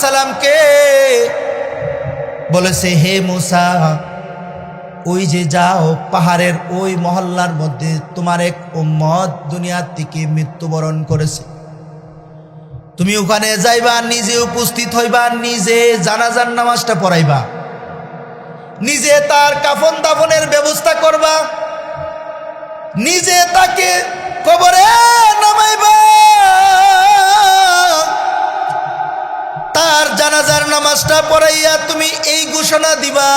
সালামকে বলেছে, হে মূসা, ওই যে যাও পাহাড়ের ওই মহল্লার মধ্যে তোমার এক উম্মত দুনিয়া থেকে মৃত্যুবরণ করেছে, তুমি ওখানে যাইবা, নিজে উপস্থিত হইবা, নিজে জানাজার নামাজটা পড়াইবা, নিজে তার কাফন দাফনের ব্যবস্থা করবা, নিজে তাকে কবরে নামাইবা, তার জানাজার নামাজটা পড়াইয়া তুমি এই ঘোষণা দিবা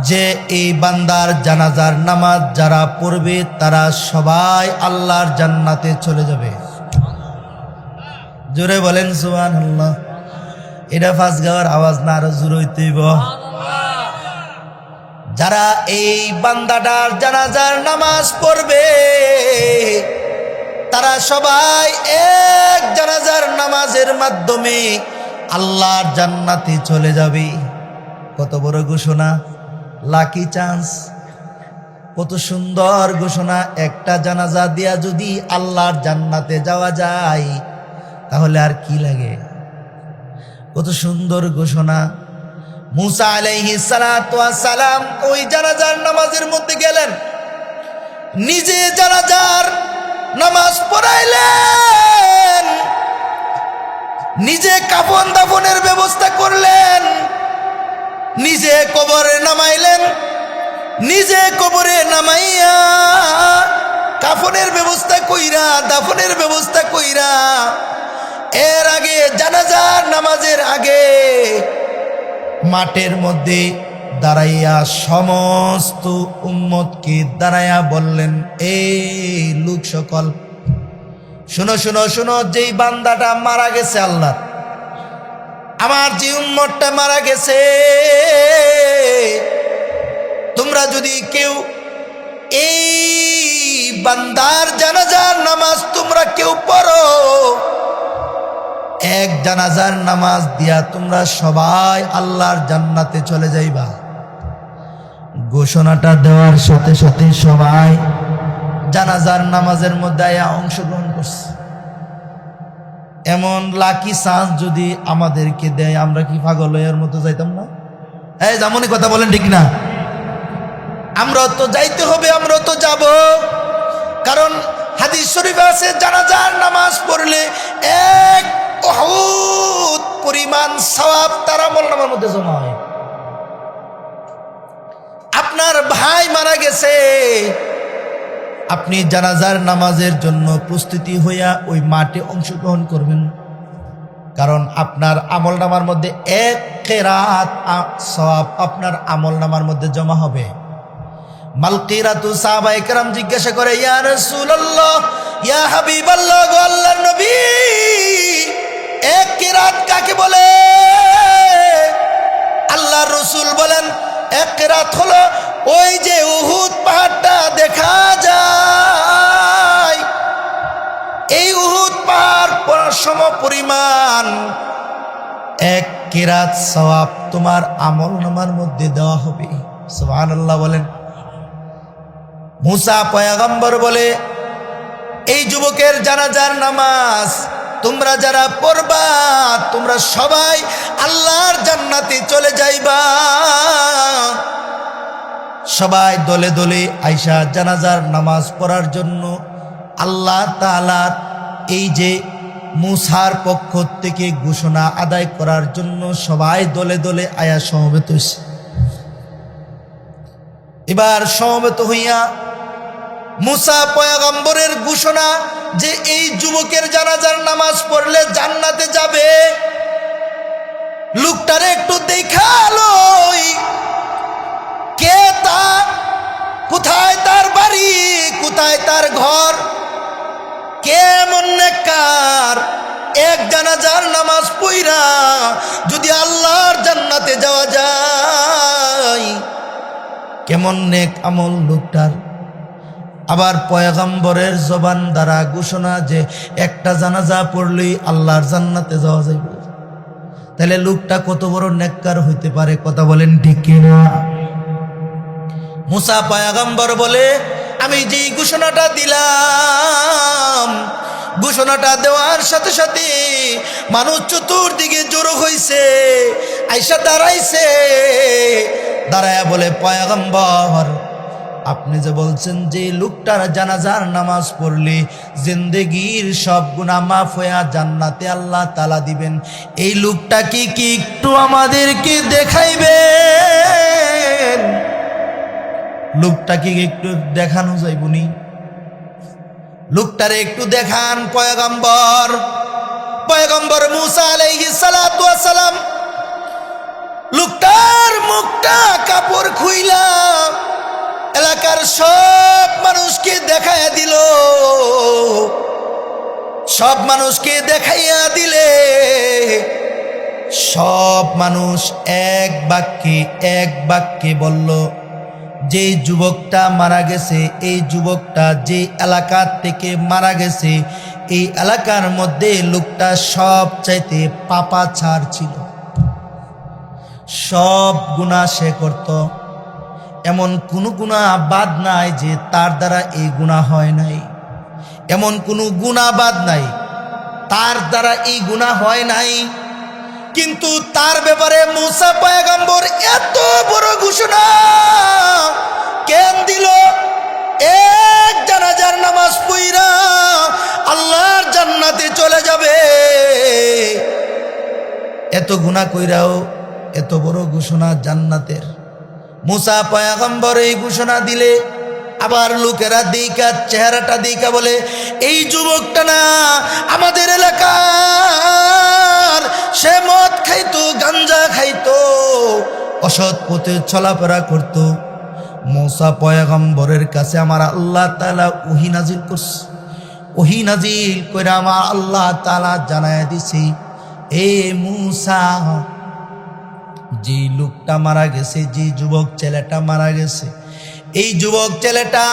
যে এই বান্দার জানাজার নামাজ যারা পড়বে তারা সবাই আল্লাহর জান্নাতে চলে যাবে। জোরে বলেন সুবহানাল্লাহ। এটা ফাঁস গাওয়ার আওয়াজ না, আরো জোরে হইতেইব। যারা এই বান্দাটার জানাজার নামাজ পড়বে তারা সবাই এক জানাজার নামাজের মাধ্যমে আল্লাহর জান্নাতে চলে যাবে। কত বড় ঘোষণা, লাকি চান্স, কত সুন্দর ঘোষণা। একটা জানাজা দিয়া যদি আল্লাহর জান্নাতে যাওয়া যায় তাহলে আর কি লাগে। কত সুন্দর ঘোষণা। মূসা আলাইহিস সালাতু ওয়াস সালাম ওই জানাজার নামাজের মধ্যে গেলেন, নিজে জানাজার নামাজ পড়াইলেন, নিজে কাফন দাফনের ব্যবস্থা করলেন, নিজে কবরে নামাইলেন, নিজে কবরে নামাইয়া কাফনের ব্যবস্থা কইরা, দাফনের ব্যবস্থা কইরা, এর আগে জানাজার নামাজের আগে মাঠের মধ্যে দাঁড়াইয়া সমস্ত উম্মতকে দাঁড়াইয়া বললেন, এই লোক সকল শুনো শুনো শুনো, যেই বান্দাটা মারা গেছে আল্লাহ, আমার যে উম্মতটা মারা গেছে, তোমরা যদি কেউ এই বান্দার জানাজার নামাজ তোমরা কেউ পড়ো, এক জানাজার নামাজ দিয়া তোমরা সবাই আল্লাহর জান্নাতে চলে যাইবা। ঘোষণাটা দেওয়ার সাথে সাথে সবাই জানাজার নামাজের মধ্যে অংশগ্রহণ করছে। এমন লাকি চান্স যদি আমাদেরকে দেয়, আমরা কি পাগল হইয়ার মতো যাইতাম না? এই যেমন কথা বলেন, ঠিক না? আমরা তো যাইতে হবে, আমরা তো যাব। কারণ হাদিস শরীফে আছে জানাজার নামাজ পড়লে এক উহুদ পরিমাণ সওয়াব তার আমলনামার মধ্যে জমা হয়। আপনার ভাই মারা গেছে, আপনি জানাজার নামাজের জন্য প্রস্তুতি হইয়া ওই মাঠে অংশগ্রহণ করবেন, কারণ আপনার আমলনামার মধ্যে এক কিরাত সওয়াব আপনার আমলনামার মধ্যে জমা হবে। মাল কিরাতু, সাহাবায়ে কেরাম জিজ্ঞাসা করে, ইয়া রাসূলুল্লাহ, ইয়া হাবিবাল্লাহ, গো আল্লাহর নবী, এক কিরাত কাকে বলে? আল্লাহর রাসূল বলেন, এক কিরাত হলো ওই যে উহুদ পাহাড়টা দেখা যায়, এই উহুদ পাহাড় সম পরিমাণ এক কিরাত সওয়াব তোমার আমলনামার মধ্যে দেওয়া হবে। সুবহানাল্লাহ বলেন। মূসা পয়গম্বর বলে, এই যুবকের জানাজার নামাজ তোমরা যারা পড়বা তোমরা সবাই আল্লাহর জান্নাতে চলে যাইবা। সবাই দলে দলে আইসা জানাজার নামাজ পড়ার জন্য আল্লাহ তাআলার এই যে মূসার পক্ষ থেকে ঘোষণা আদায় করার জন্য সবাই দলে দলে আয়া সমবেত হইছে। এবার সমবেত হইয়া মূসা পয়গম্বরের ঘোষণা যে এই যুবকের জানাজার নামাজ পড়লে জান্নাতে যাবে, লোকটারে একটু দেখা লই, কে তা, কোথায় তার বাড়ি, কোথায় তার ঘর, কেমন নেককার, এক জানাজার নামাজ পড়া যদি আল্লাহর জান্নাতে যাওয়া যায়, কেমন নেক আমল লোকটার। আবার পয়গম্বরের জবান দ্বারা ঘোষণা যে একটা জানাজা পড়লেই আল্লাহর জান্নাতে যাওয়া যাবে, তাহলে লোকটা কত বড় নেককার হইতে পারে? কথা বলেন ঠিক কিনা? মূসা পয়গম্বর বলে, আমি যেই ঘোষণাটা দিলাম ঘোষণাটা দেওয়ার সাথে সাথে মানুষ চতুর্দিকে জড়ো হইছে, আইসা দাঁড়াইছে, দাঁড়ায়া বলে পয়গম্বর আপনি যে বলছেন যে লোকটার জানাজার নামাজ পড়লে জিন্দেগির সব গুনাহ মাফ হইয়া জান্নাতে আল্লাহ তাআলা দিবেন, এই লোকটাকে কি একটু আমাদেরকে দেখাইবেন? লোকটাকে একটু দেখানো যাইবনি? লোকটারে একটু দেখান পয়গম্বর। পয়গম্বর মূসা আলাইহিস সালাতু ওয়াস সালাম লোকটার মুখটা কাপড় খুইলা এলাকার সব মানুষকে দেখাইয়া দিল। সব মানুষকে দেখাইয়া দিলে সব মানুষ এক বাক্যে বলল, যে যুবকটা মারা গেছে, এই যুবকটা যে এলাকা থেকে মারা গেছে, এই এলাকার মধ্যে লোকটা সব চাইতে পাপাচার ছিল, সব গুনাহ সে করত, এমন কোনো গুনাহ বাদ নাই যে তার দ্বারা এই গুনাহ হয় নাই, এমন কোনো গুনাহ বাদ নাই তার দ্বারা এই গুনাহ হয় নাই। কিন্তু তার ব্যাপারে মূসা পয়গম্বর এত বড় ঘোষণা কেন দিল? এক জানাজার নামাজ পড়া আল্লাহর জান্নাতে চলে যাবে, এত গুনাহ কইরাও এত বড় ঘোষণা জান্নাতের। মূসা পয়গম্বর এই ঘোষণা দিলে আবার লোকেরা দেখা চেহারাটা দেখা বলে, এই যুবকটা না আমাদের এলাকার, সে মদ খাইতো, গাঞ্জা খাইতো, অসৎ পথে চলাফেরা করত। মূসা পয়গম্বরের কাছে আমার আল্লাহ তাআলা ওহী নাজিল করছে, ওহী নাজিল কইরা আমার আল্লাহ তাআলা জানায়া দিছে, এ মূসা যে লোকটা মারা গেছে, যে যুবক ছেলেটা মারা গেছে, এই যুবক ছেলেটা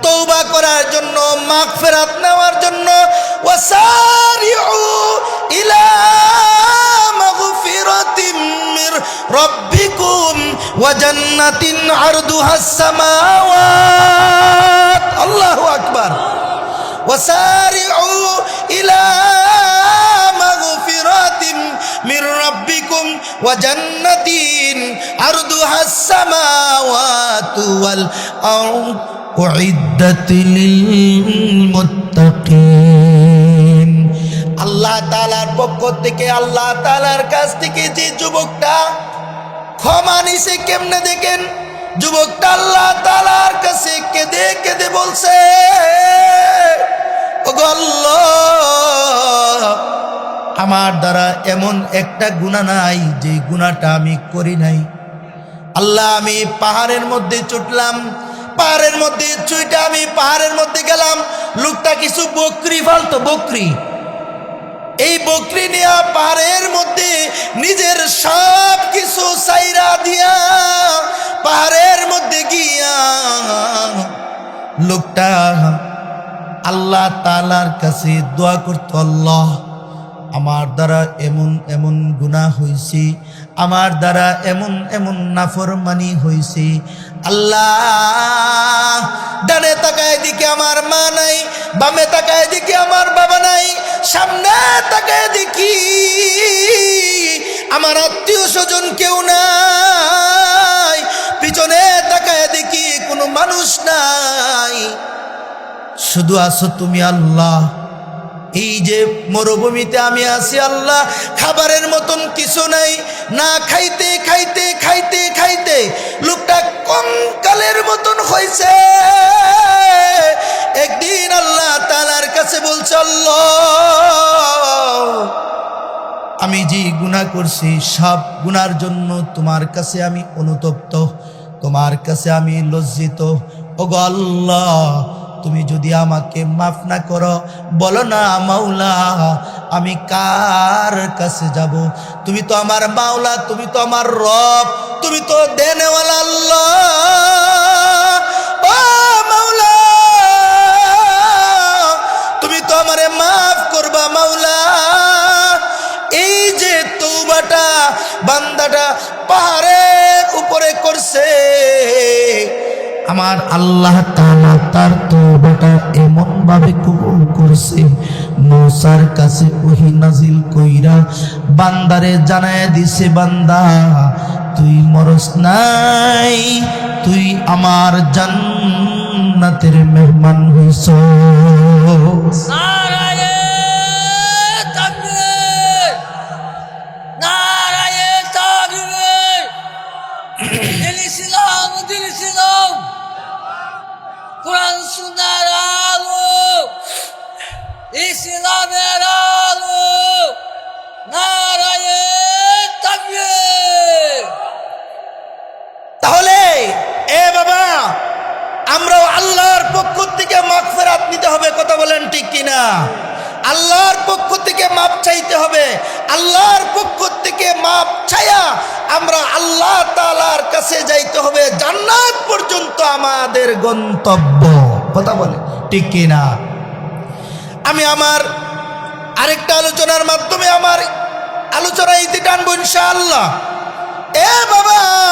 তওবা করার জন্য, মাগফিরাত নেওয়ার জন্য, ওয়াসারিউ ইলা মাগফিরাতিম মির রাব্বিকুম ওয়া জান্নাতিন আরদুহাস সামাওয়াত, আল্লাহু আকবার, ওয়াসারিউ ইলা মাগফিরাতিম মির রাব্বিকুম ওয়া জান্নাতিন আরদুহাস সামাওয়াতু ওয়াল আরদ উইদ্দাত লিল মুত্তাকিন। আল্লাহ তাআলার পক্ষ থেকে, আল্লাহ তাআলার কাছ থেকে যে যুবকটা ক্ষমা নিছে, কেমনে দেখেন, যুবকটা আল্লাহ তাআলার কাছে কেঁদে কেঁদে বলছে, ওগো আল্লাহ, আমার দ্বারা এমন একটা গুনাহ নাই যে গুনাহটা আমি করি নাই। আল্লাহ, আমি পাহাড়ের মধ্যে চুটলাম, পাহাড়ের মধ্যে চুইটা আমি পাহাড়ের মধ্যে গেলাম, লোকটা কিছু বকরি ফালতো, বকরি, এই বকরি নিয়ে পাহাড়ের মধ্যে নিজের সব কিছু সাইরা দিয়া পাহাড়ের মধ্যে গিয়া লোকটা আল্লাহ তাআলার কাছে দোয়া করত, আল্লাহ আমার দ্বারা এমন এমন গুনাহ হয়েছে, আমার দ্বারা এমন এমন নাফরমানি হয়েছে, আল্লাহ ডানে তাকায় দিকে আমার মা নাই, বামে তাকায় দিকে আমার বাবা নাই, সামনে তাকায় দেখি আমার আত্মীয় স্বজন কেউ নাই, পিছনে তাকায় দেখি কোনো মানুষ নাই, শুধু আছো তুমি আল্লাহ। এই যে মরুভূমিতে আমি আছি আল্লাহ, খাবারের মতন কিছু নাই, না খাইতে খাইতে খাইতে খাইতে লোকটা কঙ্কালের মতন হয়েছে। একদিন আল্লাহ তাআলার কাছে বলছে, আল্লাহ আমি যে গুনাহ করছি সব গুনার জন্য তোমার কাছে আমি অনুতপ্ত, তোমার কাছে আমি লজ্জিত। ওগো আল্লাহ, তুমি যদি আমাকে মাফ না করো, বলো না মাওলা আমি কার কাছে যাব? তুমি তো আমার মাওলা, তুমি তো আমার রব, তুমি তো দেনেওয়ালা আল্লাহ। ও মাওলা, তুমি তো আমারে মাফ করবা মাওলা। এই যে তওবাটা বান্দাটা পাহাড়ের উপরে করছে, আমার আল্লাহ তাআলা তার তওবাটা এমন ভাবে কবুল করেছে, মূসার কাছে ওহী নাজিল কইরা বান্দারে জানায় দিছে, বান্দা তুই মরস নাই, তুই আমার জান্নাতের মেহমান হইছস। নারায়ে তাকবীর, নারায়ে তাকবীর। দিল ইসলাম, কোরআন সুন্নাহর আলো, ইসলামের আলো। নারায়ে তাকবীর। তাহলে এ বাবা, আমরাও আল্লাহর পক্ষ থেকে মাগফিরাত নিতে হবে, কথা বলেন ঠিক কিনা? আল্লাহর পক্ষ থেকে মাপ চাইতে হবে। আল্লাহর পক্ষ থেকে মাপ চাইয়া আমরা আল্লাহ তাআলার কাছে যাইতে হবে। জান্নাত পর্যন্ত আমাদের গন্তব্য, কথা বলে ঠিক কিনা? আমি আমার আরেকটা আলোচনার মাধ্যমে আমার আলোচনা ইতি টানবো ইনশাআল্লাহ। এ বাবা,